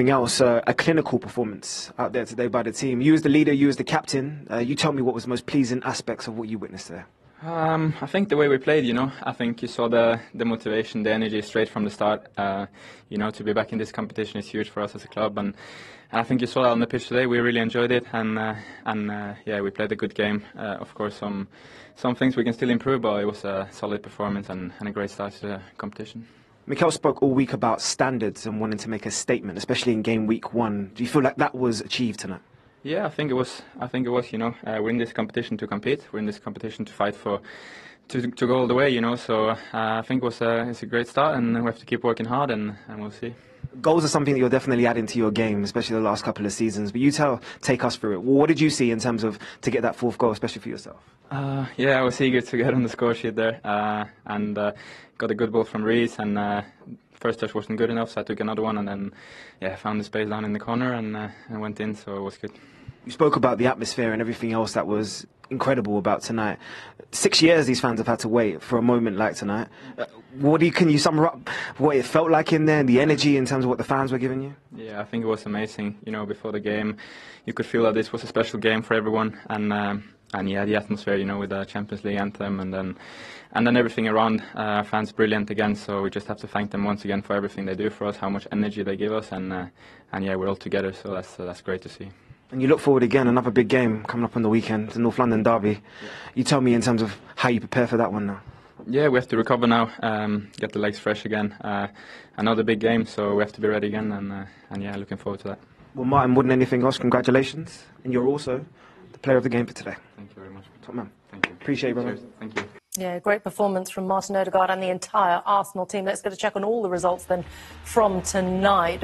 Else, a clinical performance out there today by the team. You as the leader, you as the captain, you tell me what was the most pleasing aspects of what you witnessed there. I think the way we played, I think you saw the motivation, the energy straight from the start. To be back in this competition is huge for us as a club, and I think you saw that on the pitch today. We really enjoyed it, and we played a good game. Of course, some things we can still improve, but it was a solid performance and a great start to the competition. Mikel spoke all week about standards and wanting to make a statement, especially in game week 1. Do you feel like that was achieved tonight? Yeah, I think it was. We're in this competition to compete. We're in this competition to fight to go all the way. So I think it's a great start, and we have to keep working hard, and we'll see. Goals are something that you're definitely adding to your game, especially the last couple of seasons. But you take us through it. What did you see in terms of to get that 4th goal, especially for yourself? I was eager to get on the score sheet there, and got a good ball from Reese, and first touch wasn't good enough, so I took another one, and then found the space down in the corner and went in, so it was good. You spoke about the atmosphere and everything else that was incredible about tonight. 6 years these fans have had to wait for a moment like tonight. Can you sum up what it felt like in there, and the energy in terms of what the fans were giving you? Yeah, I think it was amazing. Before the game, you could feel that this was a special game for everyone, and the atmosphere, with the Champions League anthem, and then everything around. Fans brilliant again, so we just have to thank them once again for everything they do for us, how much energy they give us, and we're all together, so that's great to see. And you look forward again, another big game coming up on the weekend, the North London derby. Yeah. You tell me in terms of how you prepare for that one now. Yeah, we have to recover now, get the legs fresh again. Another big game, so we have to be ready again, and looking forward to that. Well, Martin, more than anything else, congratulations, and you're also the player of the game for today. Thank you very much. Top man. Thank you. Appreciate it, brother. Cheers. Thank you. Yeah, great performance from Martin Odegaard and the entire Arsenal team. Let's get a check on all the results then from tonight.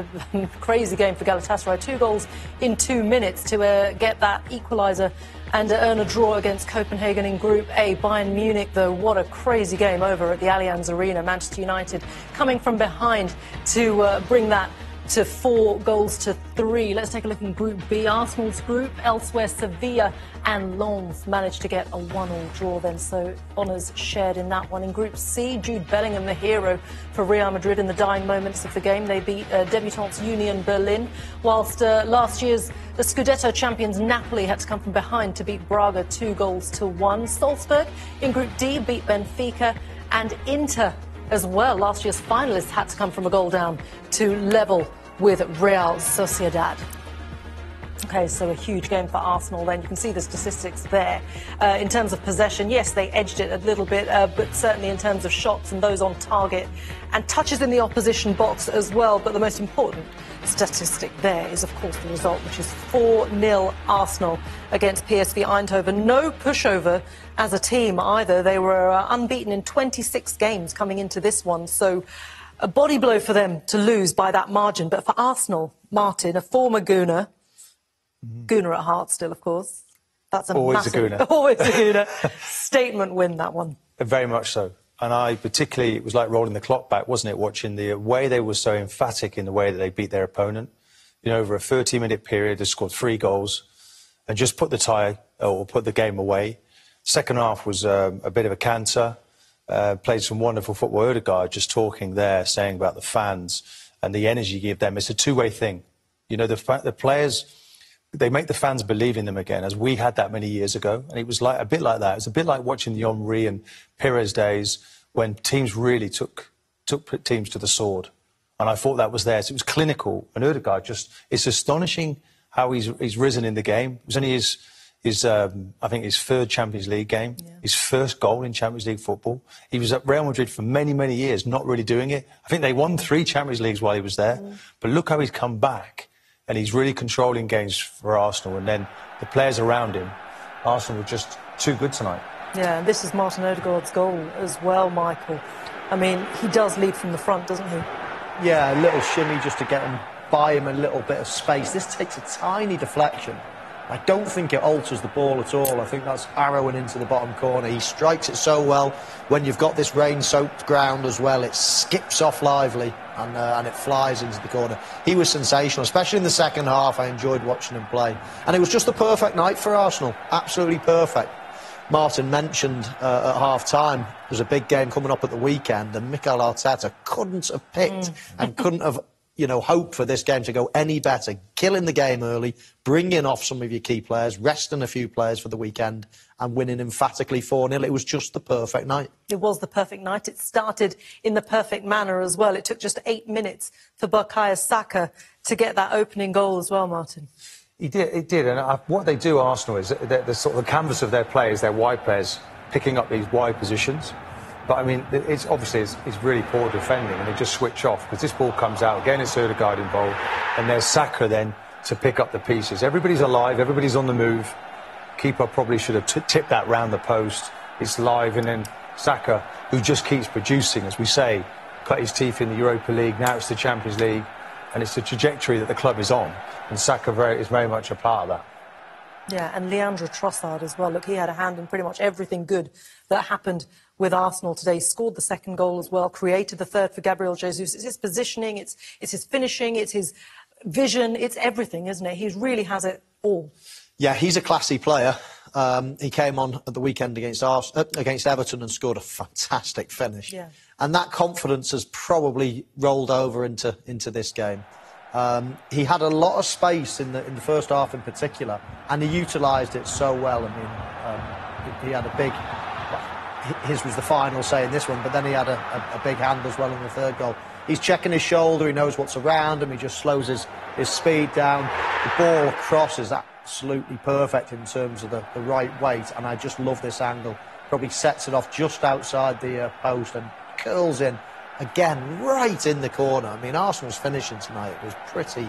Crazy game for Galatasaray. 2 goals in 2 minutes to get that equaliser and earn a draw against Copenhagen in Group A. Bayern Munich, though, what a crazy game over at the Allianz Arena. Manchester United coming from behind to bring that to 4 goals to 3. Let's take a look in Group B, Arsenal's group. Elsewhere, Sevilla and Lens managed to get a 1-1 draw then, so honours shared in that one. In Group C, Jude Bellingham, the hero for Real Madrid in the dying moments of the game. They beat debutants Union Berlin, whilst last year's the Scudetto champions Napoli had to come from behind to beat Braga 2-1. Salzburg in Group D beat Benfica, and Inter as well, last year's finalists, had to come from a goal down to level with Real Sociedad. Okay, so a huge game for Arsenal then. You can see the statistics there. In terms of possession, yes, they edged it a little bit, but certainly in terms of shots and those on target and touches in the opposition box as well. But the most important statistic there is, of course, the result, which is 4-0 Arsenal against PSV Eindhoven. No pushover as a team either. They were unbeaten in 26 games coming into this one, so a body blow for them to lose by that margin. But for Arsenal, Martin, a former Gooner, Gooner at heart still, of course. That's always massive, a Gooner. Always a Gooner. Statement win, that one. Very much so. And it was like rolling the clock back, wasn't it, watching the way they were so emphatic in the way that they beat their opponent. Over a 30-minute period, they scored 3 goals and just put the game away. Second half was a bit of a canter. Played some wonderful football. Odegaard just talking there, saying about the fans and the energy you give them. It's a two-way thing. The players, they make the fans believe in them again, as we had that many years ago. And it was a bit like that. It was a bit like watching the Henry and Pires days when teams really took teams to the sword. And I thought that was there. So it was clinical. And Odegaard it's astonishing how he's risen in the game. It was only his 3rd Champions League game, his first goal in Champions League football. He was at Real Madrid for many, many years, not really doing it. I think they won 3 Champions Leagues while he was there. But look how he's come back. And he's really controlling games for Arsenal. And then the players around him, Arsenal were just too good tonight. Yeah, and this is Martin Odegaard's goal as well, Michael. I mean, he does lead from the front, doesn't he? Yeah, a little shimmy just to buy him a little bit of space. This takes a tiny deflection. I don't think it alters the ball at all. I think that's arrowing into the bottom corner. He strikes it so well. When you've got this rain-soaked ground as well, it skips off lively and it flies into the corner. He was sensational, especially in the second half. I enjoyed watching him play. And it was just the perfect night for Arsenal. Absolutely perfect. Martin mentioned at half-time there's a big game coming up at the weekend, and Mikel Arteta couldn't have picked and couldn't have hope for this game to go any better. Killing the game early, bringing off some of your key players, resting a few players for the weekend and winning emphatically 4-0. It was just the perfect night. It was the perfect night. It started in the perfect manner as well. It took just 8 minutes for Bukayo Saka to get that opening goal as well, Martin. It did. And what they do, Arsenal, is the sort of the canvas of their players, their wide players, picking up these wide positions. But, I mean, it's really poor defending, and they just switch off because this ball comes out. Again, it's Ødegaard involved, and there's Saka then to pick up the pieces. Everybody's alive, everybody's on the move. Keeper probably should have tipped that round the post. It's live, and then Saka, who just keeps producing, as we say, cut his teeth in the Europa League, now it's the Champions League, and it's the trajectory that the club is on, and Saka is very much a part of that. Yeah, and Leandro Trossard as well. Look, he had a hand in pretty much everything good that happened with Arsenal today. Scored the second goal as well, created the third for Gabriel Jesus. It's his positioning, it's his finishing, it's his vision, it's everything, isn't it? He really has it all. Yeah, he's a classy player. He came on at the weekend against Everton and scored a fantastic finish. Yeah. And that confidence has probably rolled over into this game. He had a lot of space in the first half in particular, and he utilised it so well. I mean, he had a big... His was the final say in this one, but then he had a big hand as well in the third goal. He's checking his shoulder, he knows what's around him, he just slows his speed down. The ball across is absolutely perfect in terms of the right weight, and I just love this angle. Probably sets it off just outside the post and curls in. Again, right in the corner. I mean, Arsenal's finishing tonight was pretty,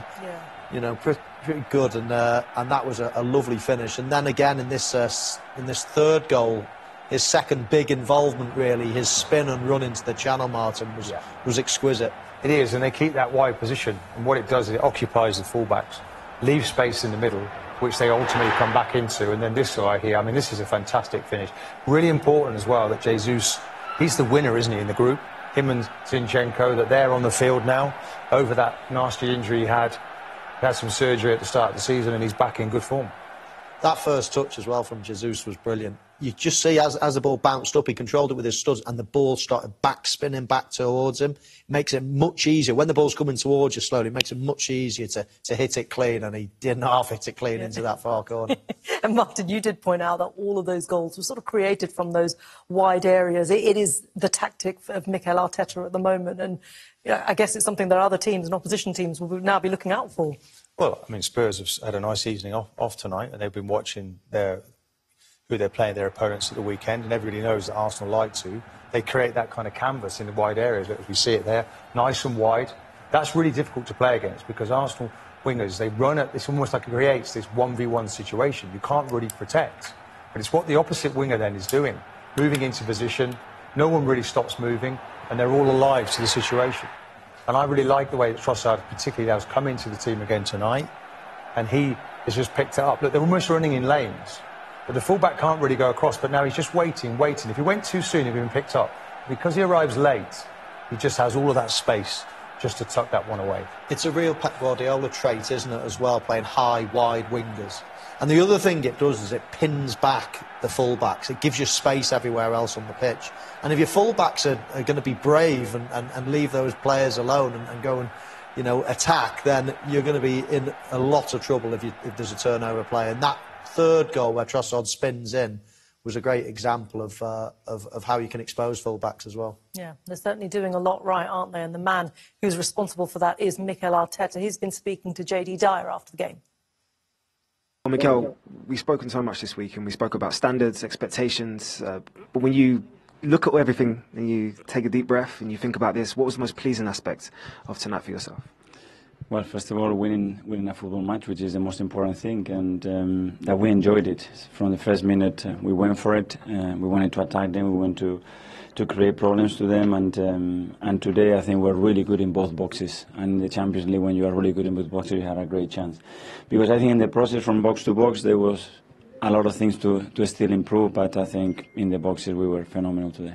pretty good, and that was a lovely finish. And then again in this third goal, his second big involvement, really, his spin and run into the channel, Martin, was exquisite. It is, and they keep that wide position, and what it does is it occupies the fullbacks, leaves space in the middle, which they ultimately come back into, and then this guy here, I mean, this is a fantastic finish. Really important as well that Jesus, he's the winner, isn't he, in the group? Him and Zinchenko, that they're on the field now over that nasty injury he had. He had some surgery at the start of the season and he's back in good form. That first touch as well from Jesus was brilliant. You just see as the ball bounced up, he controlled it with his studs and the ball started spinning back towards him. It makes it much easier. When the ball's coming towards you slowly, it makes it much easier to hit it clean, and he didn't half hit it clean into that far corner. And Martin, you did point out that all of those goals were sort of created from those wide areas. It is the tactic of Mikel Arteta at the moment, and I guess it's something that other teams and opposition teams will now be looking out for. Well, I mean, Spurs have had a nice evening off tonight, and they've been watching who they're playing, their opponents at the weekend, and everybody knows that Arsenal like to. They create that kind of canvas in the wide areas, as we see it there, nice and wide. That's really difficult to play against because Arsenal wingers, they run at, it's almost like it creates this 1v1 situation. You can't really protect. But it's what the opposite winger then is doing, moving into position, no one really stops moving, and they're all alive to the situation. And I really like the way that Trossard particularly has come into the team again tonight, and he has just picked it up. Look, they're almost running in lanes, but the fullback can't really go across, but now he's just waiting. If he went too soon, he'd been picked up. Because he arrives late, he just has all of that space just to tuck that one away. It's a real Pep Guardiola trait, isn't it, as well, playing high, wide wingers. And the other thing it does is it pins back the fullbacks. It gives you space everywhere else on the pitch. And if your fullbacks are going to be brave and leave those players alone and go and, attack, then you're going to be in a lot of trouble if there's a turnover play. And that third goal where Trossard spins in was a great example of how you can expose fullbacks as well. Yeah, they're certainly doing a lot right, aren't they? And the man who's responsible for that is Mikel Arteta. He's been speaking to JD Dyer after the game. Well, Mikel, we've spoken so much this week and we spoke about standards, expectations, but when you look at everything and you take a deep breath and you think about this, what was the most pleasing aspect of tonight for yourself? Well, first of all, winning a football match, which is the most important thing, and that we enjoyed it. From the first minute, we went for it. We wanted to attack them. We wanted to create problems to them, and today I think we're really good in both boxes. And in the Champions League, when you are really good in both boxes, you had a great chance. Because I think in the process from box to box, there was a lot of things to still improve, but I think in the boxes we were phenomenal today.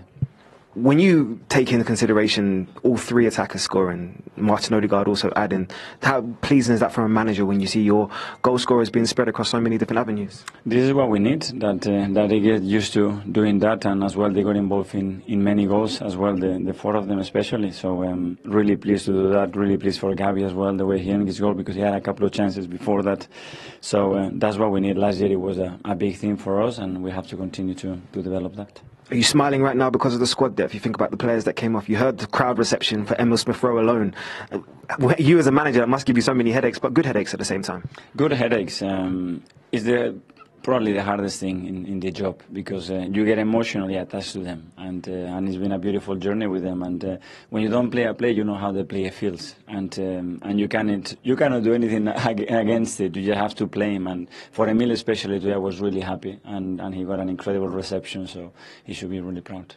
When you take into consideration all three attackers scoring, Martin Odegaard also adding, how pleasing is that for a manager when you see your goal scorers being spread across so many different avenues? This is what we need, that they get used to doing that, and as well they got involved in many goals as well, the four of them especially. So I'm really pleased to do that, really pleased for Gavi as well, the way he ended his goal, because he had a couple of chances before that. So that's what we need. Last year it was a big thing for us, and we have to continue to develop that. Are you smiling right now because of the squad depth? You think about the players that came off. You heard the crowd reception for Emil Smith-Rowe alone. You as a manager, that must give you so many headaches, but good headaches at the same time. Good headaches is probably the hardest thing in the job, because you get emotionally attached to them, and it's been a beautiful journey with them. And when you don't play a play, you know how the player feels, and you cannot do anything against it. You just have to play him. And for Emil especially today, I was really happy, and he got an incredible reception, so he should be really proud.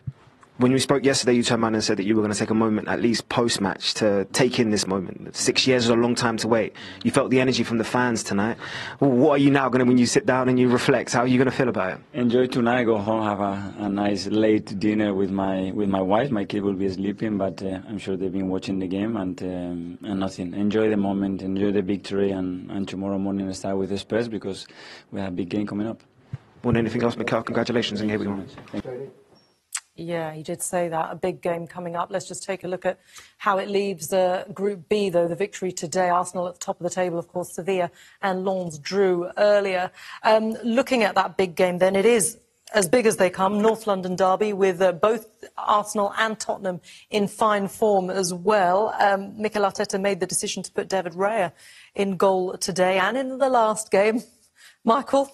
When we spoke yesterday, you turned around and said that you were going to take a moment, at least post-match, to take in this moment. 6 years is a long time to wait. You felt the energy from the fans tonight. Well, what are you now going to, when you sit down and you reflect, how are you going to feel about it? Enjoy tonight, go home, have a nice late dinner with my wife. My kid will be sleeping, but I'm sure they've been watching the game, and nothing. Enjoy the moment, enjoy the victory, and tomorrow morning start with the Spurs, because we have a big game coming up. More than anything else, Mikel, congratulations, and here we go. Thank you. Yeah, he did say that, a big game coming up. Let's just take a look at how it leaves Group B, though. The victory today, Arsenal at the top of the table, of course, Sevilla and Lens drew earlier. Looking at that big game, then, it is as big as they come, North London derby, with both Arsenal and Tottenham in fine form as well. Mikel Arteta made the decision to put David Raya in goal today and in the last game. Michael,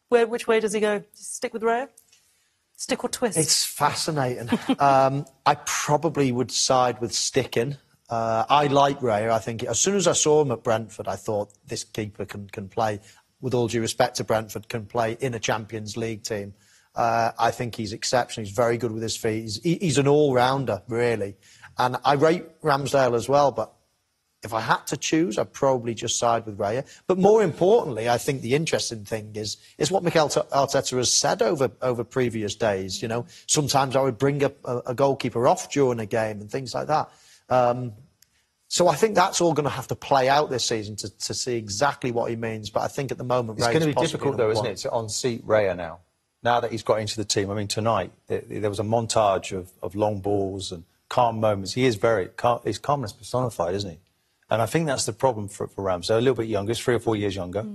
which way does he go? Stick with Raya? Stick or twist? It's fascinating. I probably would side with sticking. I like Raya. I think as soon as I saw him at Brentford, I thought this keeper can play, with all due respect to Brentford, can play in a Champions League team. I think he's exceptional. He's very good with his feet. He's an all-rounder, really. And I rate Ramsdale as well, but if I had to choose, I'd probably just side with Raya. But more importantly, I think the interesting thing is what Mikel Arteta has said over previous days. You know, sometimes I would bring a goalkeeper off during a game and things like that. So I think that's all going to have to play out this season to see exactly what he means. But I think at the moment, it's going to be difficult, though, isn't it, to unseat Raya now that he's got into the team. I mean, tonight there was a montage of long balls and calm moments. He is very calm. He's calmness personified, isn't he? And I think that's the problem for Ramsdale. A little bit younger, he's 3 or 4 years younger.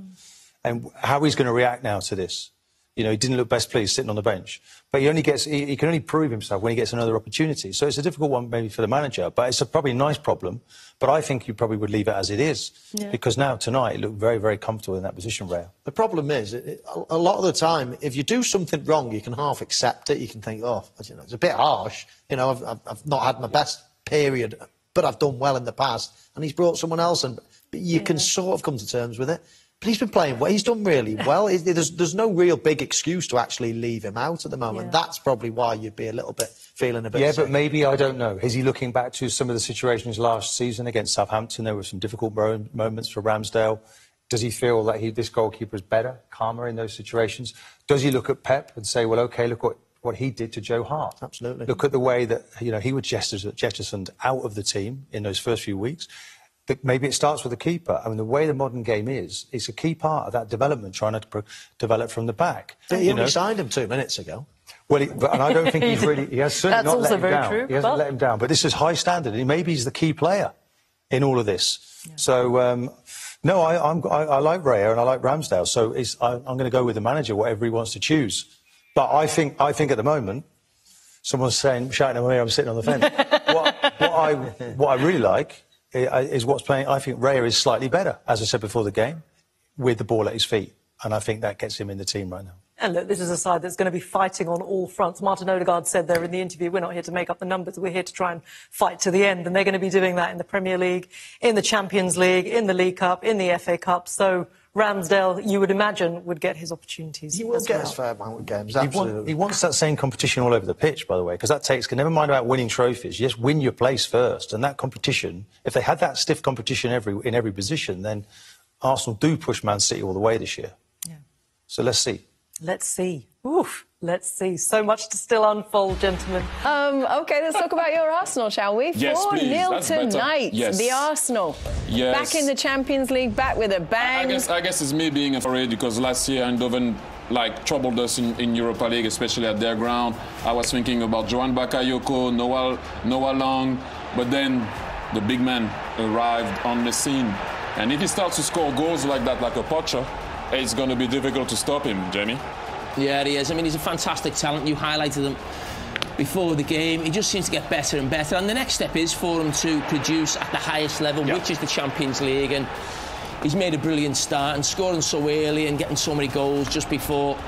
And how he's going to react now to this. You know, he didn't look best pleased sitting on the bench. But he can only prove himself when he gets another opportunity. So it's a difficult one maybe for the manager. But it's probably a nice problem. But I think you probably would leave it as it is. Yeah. Because now, tonight, it looked very, very comfortable in that position, Raya. The problem is, a lot of the time, if you do something wrong, you can half accept it. You can think, oh, you know, it's a bit harsh. You know, I've not had my best period, but I've done well in the past. And he's brought someone else in. But you can sort of come to terms with it. But he's been playing well. He's done really well. There's no real big excuse to actually leave him out at the moment. Yeah. That's probably why you'd be feeling a bit sick. But maybe, I don't know. Is he looking back to some of the situations last season against Southampton? There were some difficult moments for Ramsdale. Does he feel that this goalkeeper is better, calmer in those situations? Does he look at Pep and say, well, OK, look what he did to Joe Hart? Absolutely. Look at the way that, you know, he was jettisoned out of the team in those first few weeks. But maybe it starts with the keeper. I mean, the way the modern game is, it's a key part of that development, trying to develop from the back. He only signed him 2 minutes ago. Well, and I don't think he has certainly not let him down. True, he hasn't let him down. But this is high standard. Maybe he's the key player in all of this. Yeah. So, no, I like Raya and I like Ramsdale. So I'm going to go with the manager, whatever he wants to choose. But I think at the moment, someone's shouting at me, I'm sitting on the fence. what I really like is what's playing. I think Raya is slightly better, as I said before the game, with the ball at his feet. And I think that gets him in the team right now. And look, this is a side that's going to be fighting on all fronts. Martin Odegaard said there in the interview, we're not here to make up the numbers, we're here to try and fight to the end. And they're going to be doing that in the Premier League, in the Champions League, in the League Cup, in the FA Cup. So Ramsdale, you would imagine, would get his opportunities. He will get his fair amount of games, absolutely. He wants that same competition all over the pitch, by the way, because that never mind about winning trophies, you just win your place first. And that competition, if they had that stiff competition in every position, then Arsenal do push Man City all the way this year. Yeah. So let's see. Let's see. Oof. Let's see. So much to still unfold, gentlemen. OK, let's talk about your Arsenal, shall we? Yes, 4-0 tonight. Yes. The Arsenal. Yes. Back in the Champions League, back with a bang. I guess it's me being afraid because last year Eindhoven troubled us in Europa League, especially at their ground. I was thinking about Johan Bakayoko, Noah Long, but then the big man arrived on the scene. And if he starts to score goals like that, like a poacher, it's going to be difficult to stop him, Jamie. Yeah, he is. I mean, he's a fantastic talent. You highlighted him before the game. He just seems to get better and better. And the next step is for him to produce at the highest level, which is the Champions League. And he's made a brilliant start and scoring so early and getting so many goals just before,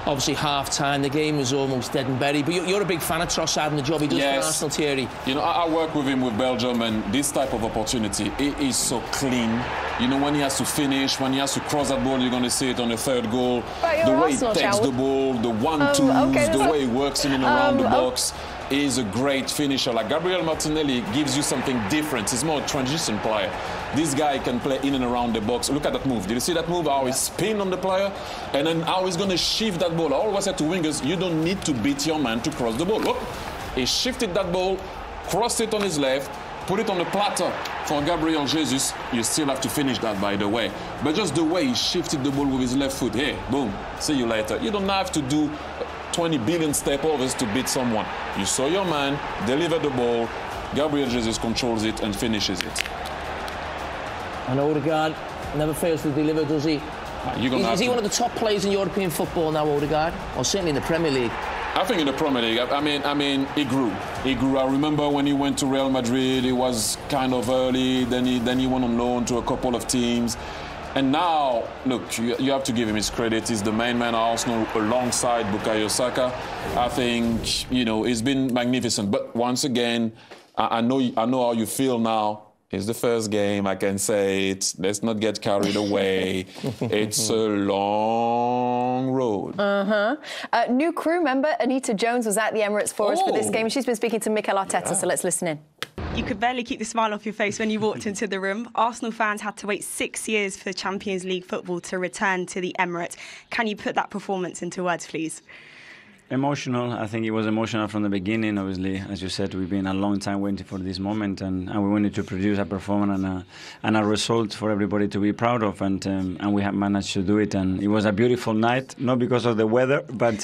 obviously, half-time. The game was almost dead and buried. But you're a big fan of Trossard and the job he does for Arsenal, Thierry. You know, I work with him with Belgium, and this type of opportunity, it is so clean. You know, when he has to finish, when he has to cross that ball, you're going to see it on the third goal. The way he takes the ball, the one-twos, the way he works in and around the box. Is a great finisher. Like Gabriel Martinelli gives you something different. He's more a transition player. This guy can play in and around the box. Look at that move. Did you see that move? How he spin on the player? And then how he's going to shift that ball. I always said to wingers, you don't need to beat your man to cross the ball. Look, he shifted that ball, crossed it on his left, put it on the platter for Gabriel Jesus. You still have to finish that, by the way. But just the way he shifted the ball with his left foot. Hey, boom, see you later. You don't have to do 20 billion step-overs to beat someone. You saw your man, deliver the ball, Gabriel Jesus controls it and finishes it. And Odegaard never fails to deliver, does he? Is he one of the top players in European football now, Odegaard? Or certainly in the Premier League? I think in the Premier League, I mean, he grew. I remember when he went to Real Madrid, it was kind of early, then he went on loan to a couple of teams. And now, look, you have to give him his credit. He's the main man at Arsenal alongside Bukayo Saka. I think, you know, it's been magnificent. But once again, I know how you feel now. It's the first game, I can say it. Let's not get carried away. It's a long road. New crew member, Anita Jones, was at the Emirates for us for this game. She's been speaking to Mikel Arteta, so let's listen in. You could barely keep the smile off your face when you walked into the room. Arsenal fans had to wait 6 years for Champions League football to return to the Emirates. Can you put that performance into words, please? Emotional. I think it was emotional from the beginning. Obviously, as you said, we've been a long time waiting for this moment, and we wanted to produce a performance and a result for everybody to be proud of, and we have managed to do it. And it was a beautiful night, not because of the weather, but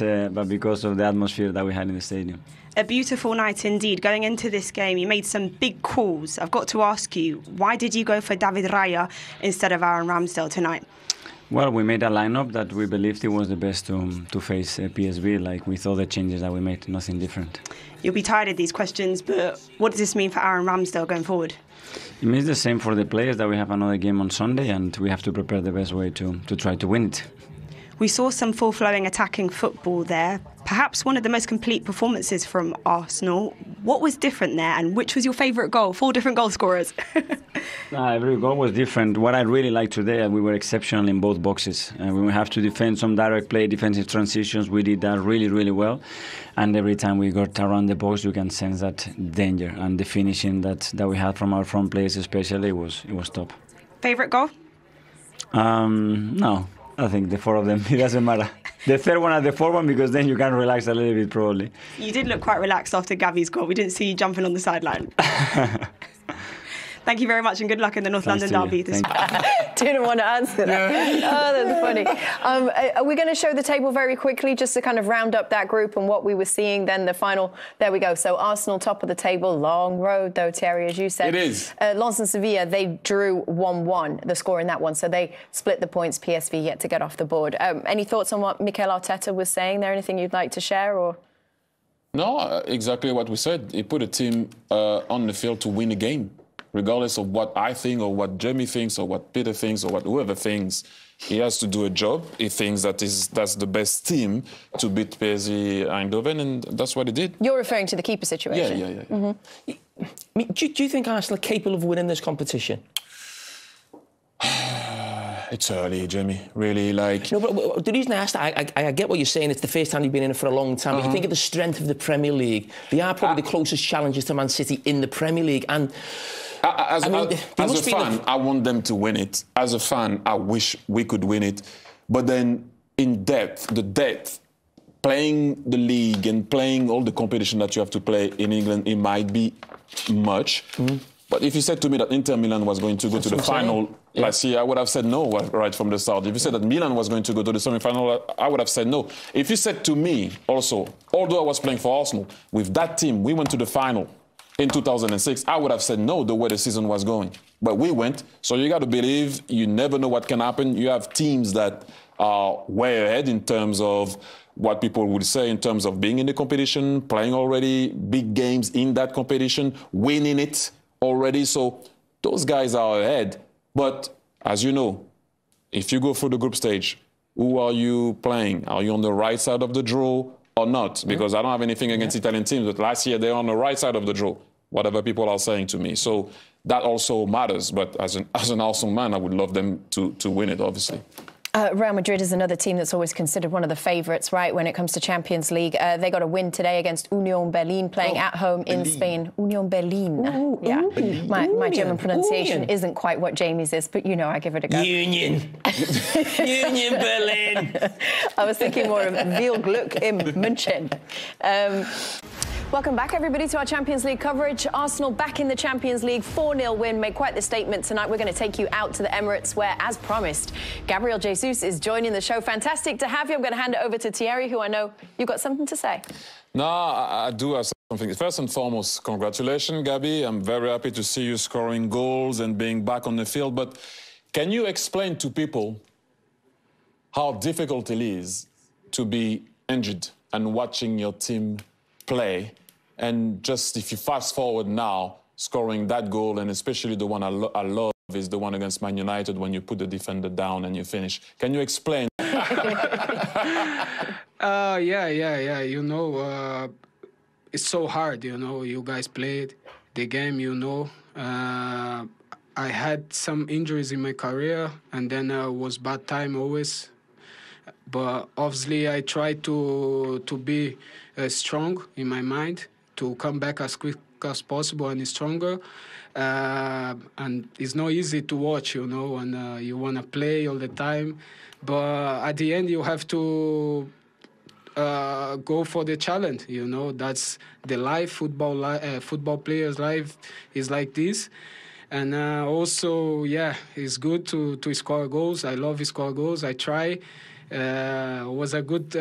because of the atmosphere that we had in the stadium. A beautiful night indeed. Going into this game, you made some big calls. I've got to ask you, why did you go for David Raya instead of Aaron Ramsdale tonight? Well, we made a lineup that we believed it was the best to face PSV, like with all the changes that we made, nothing different. You'll be tired of these questions, but what does this mean for Aaron Ramsdale going forward? It means the same for the players, that we have another game on Sunday and we have to prepare the best way to try to win it. We saw some full-flowing attacking football there. Perhaps one of the most complete performances from Arsenal. What was different there, and which was your favourite goal? 4 different goal scorers. Every goal was different. What I really liked today, we were exceptional in both boxes. We have to defend some direct play, defensive transitions. We did that really, really well. And every time we got around the box, you can sense that danger. And the finishing that we had from our front players especially, it was top. Favourite goal? No. I think the 4 of them, it doesn't matter. The third one and the fourth one, because then you can relax a little bit, probably. You did look quite relaxed after Gavi's goal. We didn't see you jumping on the sideline. Thank you very much and good luck in the North London derby this week. Didn't want to answer that. Oh, that's funny. Are we going to show the table very quickly just to kind of round up that group and what we were seeing then the final? There we go. So Arsenal top of the table. Long road, though, Thierry, as you said. It is. Lens and Sevilla, they drew 1-1, the score in that one. So they split the points. PSV yet to get off the board. Any thoughts on what Mikel Arteta was saying there? Anything you'd like to share? Or? No, exactly what we said. He put a team on the field to win a game. Regardless of what I think or what Jamie thinks or what Peter thinks or what whoever thinks, he has to do a job. He thinks that's the best team to beat PSV Eindhoven, and that's what he did. You're referring to the keeper situation? Yeah. Mm-hmm. Do you think Arsenal are capable of winning this competition? It's early, Jamie. Really, like... No, but the reason I asked that, I get what you're saying. It's the first time you've been in it for a long time. But you think of the strength of the Premier League. They are probably the closest challengers to Man City in the Premier League. And as a fan, I want them to win it. As a fan, I wish we could win it. But then, in depth, the depth playing the league and playing all the competition that you have to play in England, it might be much. But if you said to me that Inter Milan was going to go to the final last year, I would have said no right from the start. If you said that Milan was going to go to the semi-final, I would have said no. If you said to me also, although I was playing for Arsenal, with that team, we went to the final in 2006, I would have said no the way the season was going. But we went, so you got to believe. You never know what can happen. You have teams that are way ahead in terms of what people would say in terms of being in the competition, playing already big games in that competition, winning it already. So those guys are ahead. But as you know, if you go through the group stage, who are you playing? Are you on the right side of the draw or not? Because I don't have anything against Italian teams, but last year they were on the right side of the draw, whatever people are saying to me. So that also matters. But as an Arsenal man, I would love them to win it, obviously. Real Madrid is another team that's always considered one of the favourites, right, when it comes to Champions League. They got a win today against Union Berlin, playing at home in Spain. Union Berlin. My German pronunciation isn't quite what Jamie's is, but, you know, I give it a go. Union Berlin. I was thinking more of Viel Glück im München. Welcome back, everybody, to our Champions League coverage. Arsenal back in the Champions League, 4-0 win, made quite the statement tonight. We're going to take you out to the Emirates, where, as promised, Gabriel Jesus is joining the show. Fantastic to have you. I'm going to hand it over to Thierry, who I know you've got something to say. No, I do have something. First and foremost, congratulations, Gabi. I'm very happy to see you scoring goals and being back on the field. But can you explain to people how difficult it is to be injured and watching your team play? And just if you fast forward now, scoring that goal, and especially the one I love is the one against Man United when you put the defender down and you finish. Can you explain? Yeah. You know, it's so hard, you know. You guys played the game, you know. I had some injuries in my career, and then was bad time always. But obviously I tried to be strong in my mind, to come back as quick as possible and stronger. And it's not easy to watch, you know, and you want to play all the time. But at the end, you have to go for the challenge, you know. That's the life, football players' life is like this. And also, yeah, it's good to score goals. I love to score goals. I try. It was a good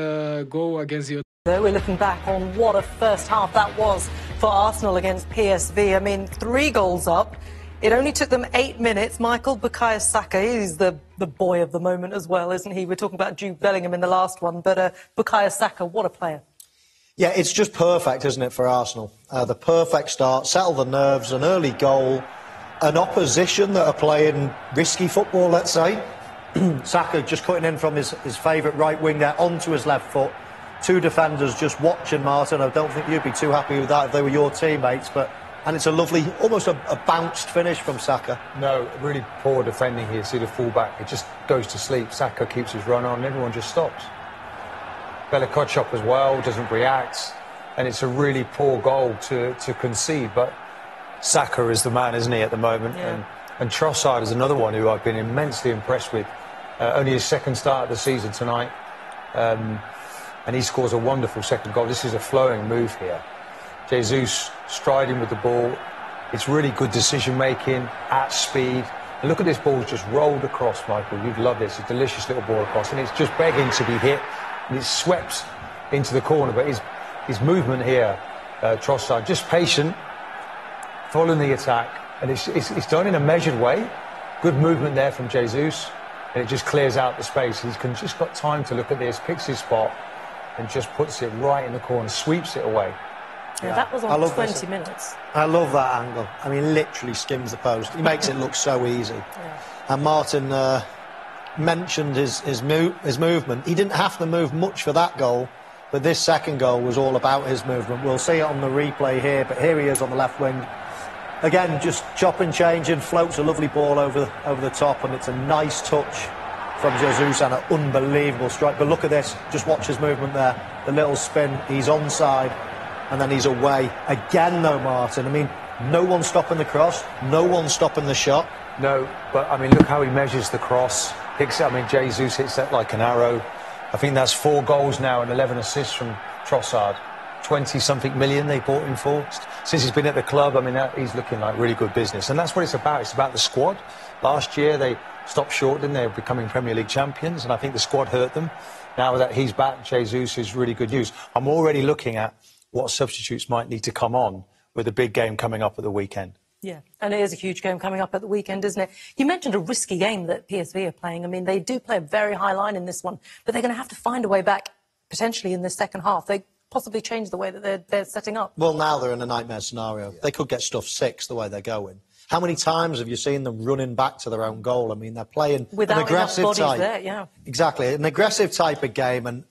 goal against you. We're looking back on what a first half that was for Arsenal against PSV. I mean, 3 goals up. It only took them 8 minutes. Michael, Bukayo Saka is the boy of the moment as well, isn't he? We're talking about Jude Bellingham in the last one, but Bukayo Saka, what a player. Yeah, it's just perfect, isn't it, for Arsenal? The perfect start, settle the nerves, an early goal, an opposition that are playing risky football, let's say. Saka just cutting in from his favourite right wing there onto his left foot. 2 defenders just watching, Martin. I don't think you'd be too happy with that if they were your teammates, and it's a lovely, almost a bounced finish from Saka. No, really poor defending here. See the fullback, it just goes to sleep. Saka keeps his run on and everyone just stops. Belikochop as well doesn't react, and it's a really poor goal to concede, but Saka is the man, isn't he, at the moment? Yeah. And Trossard is another one who I've been immensely impressed with. Only his second start of the season tonight. And he scores a wonderful second goal. This is a flowing move here. Jesus striding with the ball. It's really good decision-making at speed. And look at this ball just rolled across, Michael. You'd love this. It's a delicious little ball across. And it's just begging to be hit. And it's swept into the corner. But his movement here, Trossard, just patient, following the attack. And it's done in a measured way. Good movement there from Jesus. And it just clears out the space. He's just got time to look at this, picks his spot, and just puts it right in the corner, sweeps it away. Yeah, that was on 20 minutes. I love that angle. I mean, literally skims the post. He makes it look so easy. Yeah. And Martin mentioned his movement. He didn't have to move much for that goal, but this second goal was all about his movement. We'll see it on the replay here, but here he is on the left wing. Again, just chopping, changing, floats a lovely ball over the top, and it's a nice touch from Jesus and an unbelievable strike. But look at this, just watch his movement there. The little spin, he's onside, and then he's away. Again, though, Martin, I mean, no one's stopping the cross, no one's stopping the shot. No, but, I mean, look how he measures the cross. Picks it, I mean, Jesus hits that like an arrow. I think that's 4 goals now and 11 assists from Trossard. 20-something million they bought him for. Since he's been at the club, I mean, he's looking like really good business. And that's what it's about. It's about the squad. Last year, they stopped short, didn't they, of becoming Premier League champions, and I think the squad hurt them. Now that he's back, Jesus is really good news. I'm already looking at what substitutes might need to come on with a big game coming up at the weekend. Yeah, and it is a huge game coming up at the weekend, isn't it? You mentioned a risky game that PSV are playing. I mean, they do play a very high line in this one, but they're going to have to find a way back, potentially, in the second half. They possibly change the way that they're setting up. Well, now they're in a nightmare scenario. They could get stuffed 6 the way they're going. How many times have you seen them running back to their own goal? I mean, they're playing without an aggressive enough bodies type. there, yeah. Exactly, an aggressive type of game. And,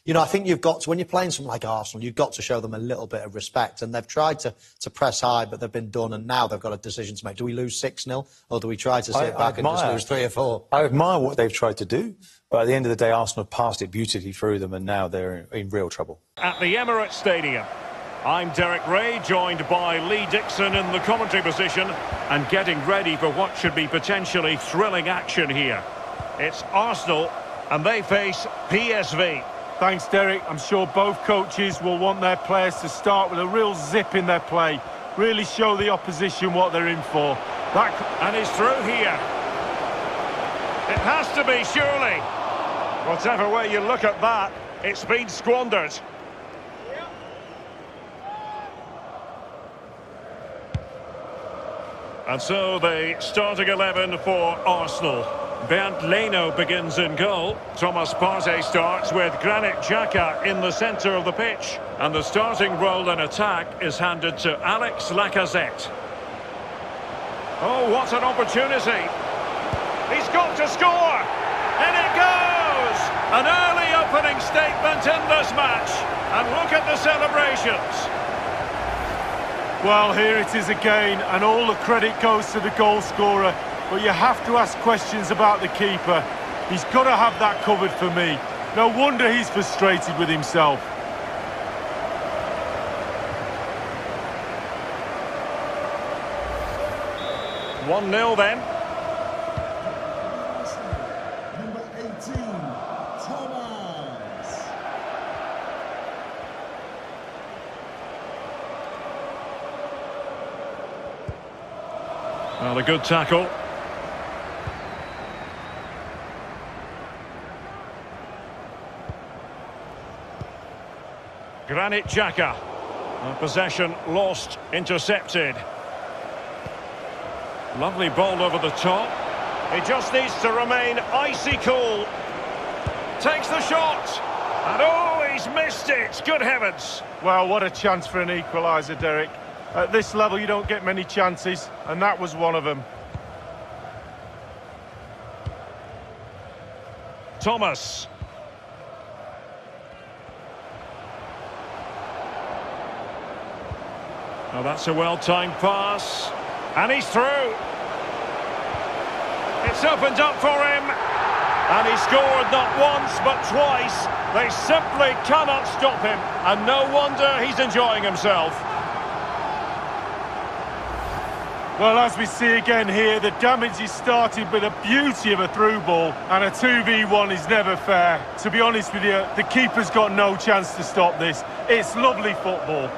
you know, I think you've got to, when you're playing something like Arsenal, you've got to show them a little bit of respect. And they've tried to press high, but they've been done. And now they've got a decision to make. Do we lose 6-0 or do we try to sit back and just lose 3 or 4? I admire what they've tried to do. But at the end of the day, Arsenal have passed it beautifully through them, and now they're in real trouble. At the Emirates Stadium, I'm Derek Ray, joined by Lee Dixon in the commentary position, and getting ready for what should be potentially thrilling action here. It's Arsenal, and they face PSV. Thanks, Derek. I'm sure both coaches will want their players to start with a real zip in their play. Really show the opposition what they're in for. And he's through here. It has to be, surely. Whatever way you look at that, it's been squandered. And so the starting 11 for Arsenal. Bernd Leno begins in goal. Thomas Partey starts with Granit Xhaka in the centre of the pitch. And the starting role in attack is handed to Alex Lacazette. Oh, what an opportunity. He's got to score. And it goes! An early opening statement in this match. And look at the celebrations. Well, here it is again, and all the credit goes to the goal scorer. But you have to ask questions about the keeper. He's got to have that covered for me. No wonder he's frustrated with himself. One 0 then. Number 18, Thomas. Well, a good tackle. Granit Xhaka. Possession lost, intercepted. Lovely ball over the top. He just needs to remain icy cool. Takes the shot. And oh, he's missed it. Good heavens. Well, what a chance for an equaliser, Derek. At this level, you don't get many chances, and that was one of them. Thomas. Oh, that's a well-timed pass. And he's through. It's opened up for him. And he scored not once, but twice. They simply cannot stop him. And no wonder he's enjoying himself. Well, as we see again here, the damage is started with a beauty of a through ball, and a 2v1 is never fair. To be honest with you, the keeper's got no chance to stop this. It's lovely football.